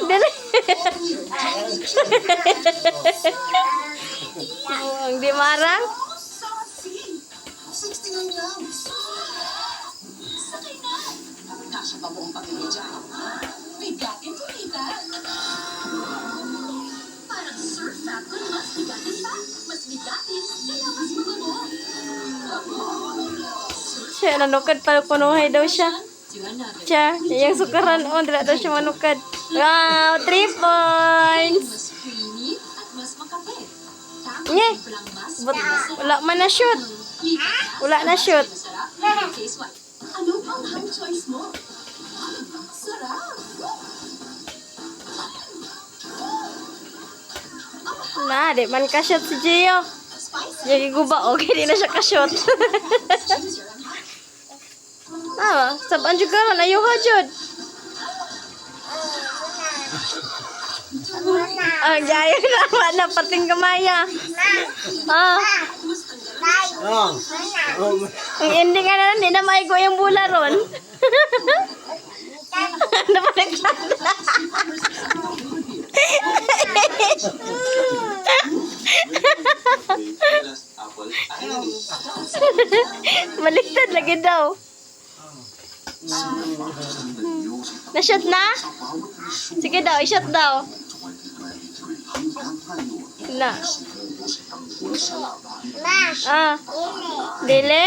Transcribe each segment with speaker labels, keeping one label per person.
Speaker 1: Dali. Ang di marang.
Speaker 2: 69 lang. Sakay na. Kasya pa buong pamilya dyan. Bigatin ko, Rita. Parang surf factor, mas bigatin pa. Mas bigatin, kaya mas mabango.
Speaker 1: Siya, nanukad para punuhay daw siya. Siya, yung sukaran on, dila daw siya manukad. Wow, 3 points.
Speaker 2: Mas creamy at mas makape.
Speaker 1: Nye, wala man na shoot. Wala na shoot.
Speaker 2: Ano pang hang choice mo? Sarap.
Speaker 1: Na, di man ka-shoot si Gio. Jadi guba, okay, di na siya ka-shoot. Ah, saban juga kan, ayo hajud. Ah, jaya na, na pating kamaya. Ah. Ang ending na hindi na maigo yung bula ron. Ano pa nagkanda? Baliktad lagi daw. Na-shot na? Sige daw, i-shot daw. Na. Ah. Dili?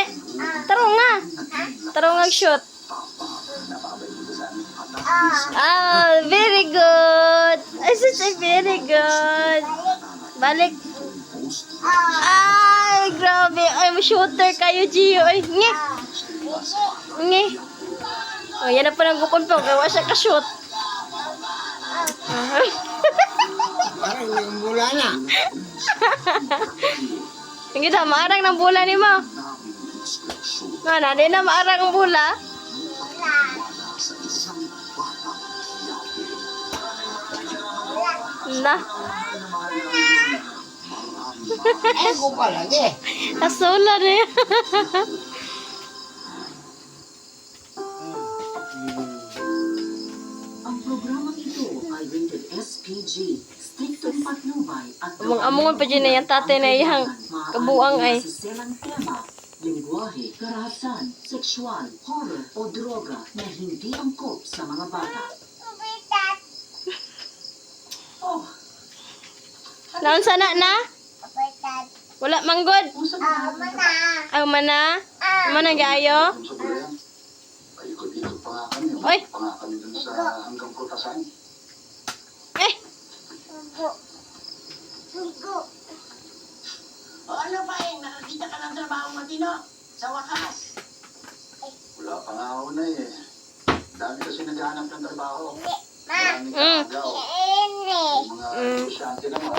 Speaker 1: Tarong nga. Tarong nga shoot. Ah, very good. Ay, very good. Balik. Ay, grabe. Ay, shooter kayo, Gio. Ay, nge. Nge. Oh, yan na pa nang bukon pa. Gawa siya ka-shoot.
Speaker 3: Parang yung bula na.
Speaker 1: Hindi na, maarang ng bula ni mo. Mana, di na maarang ang bula. Na.
Speaker 3: Ego pa lagi.
Speaker 1: Nasolar eh.
Speaker 2: Ang programang ito ay rated SPG, striktong patnubay at
Speaker 1: Among pa dyan na yung tatay na ihang kabuang ay.
Speaker 2: Selang tema, lingwahe, karahasan, sexual, horror o droga na hindi angkop sa mga bata. Oh,
Speaker 1: Naon sana na? Wala manggod.
Speaker 2: usap na
Speaker 1: Ay, mana? Mana gayo?
Speaker 4: Paikot-ikot pa nga kami.
Speaker 1: Oy.
Speaker 4: Pa nga kami dun sa hanggang prutasan.
Speaker 1: Eh,
Speaker 5: O ano pa nakakita ka ng trabaho matino? Sa wakas.
Speaker 4: Wala pa nga ako na eh. Dami kasi naghahanap ng trabaho. Maraming
Speaker 1: Mm.
Speaker 4: kaagaw. Yung mga negosyante naman.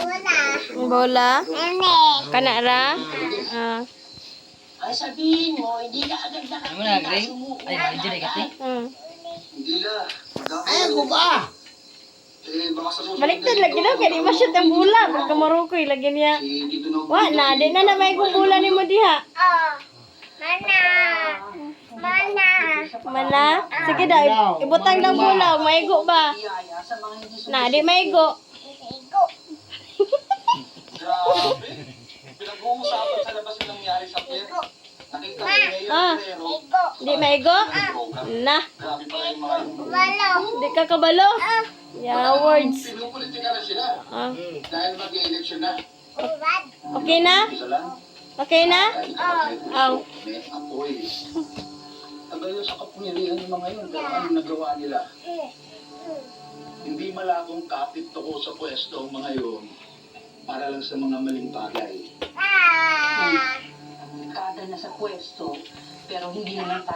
Speaker 1: bola. Kana ra? Ah.
Speaker 5: Ay sabihin mo, hindi ka agad nakakita. Sumuko ka.
Speaker 4: Hindi la.
Speaker 3: Ego pa.
Speaker 4: Eh, baka sa susunod
Speaker 1: Baliktad
Speaker 4: na
Speaker 1: lagi
Speaker 4: linggo,
Speaker 1: daw kaya di ma-shoot ang bula. Pagka marukoy lagi niya.
Speaker 4: Si Tito Nob-
Speaker 1: Wa na, di na may kung bula ni mo diha. Mana? Sige daw, ibutang daw bula, maigo ba?
Speaker 5: Biyaya sa mga hindi
Speaker 1: Na, di maigo.
Speaker 4: Grabe. Pinag-uusapan sa labas yung nangyari sa pier. Nakita ko ngayon,
Speaker 1: Ah.
Speaker 4: pero
Speaker 1: Di maigo? Na,
Speaker 4: grabe pa rin yung mga
Speaker 1: di ka kabalo. Yeah, words.
Speaker 4: pinupolitika na sila.
Speaker 1: Ah.
Speaker 4: Dahil mag-election na.
Speaker 1: Okay na?
Speaker 4: Isa lang.
Speaker 1: Okay na? Aw.
Speaker 4: May apoy. Tagal sa kapangyarihan ng mga yun. Pero anong nagawa nila? Hindi malabong kapit ako sa pwesto ang mga yun para lang sa mga maling bagay.
Speaker 5: kada na sa pwesto, pero hindi naman tayo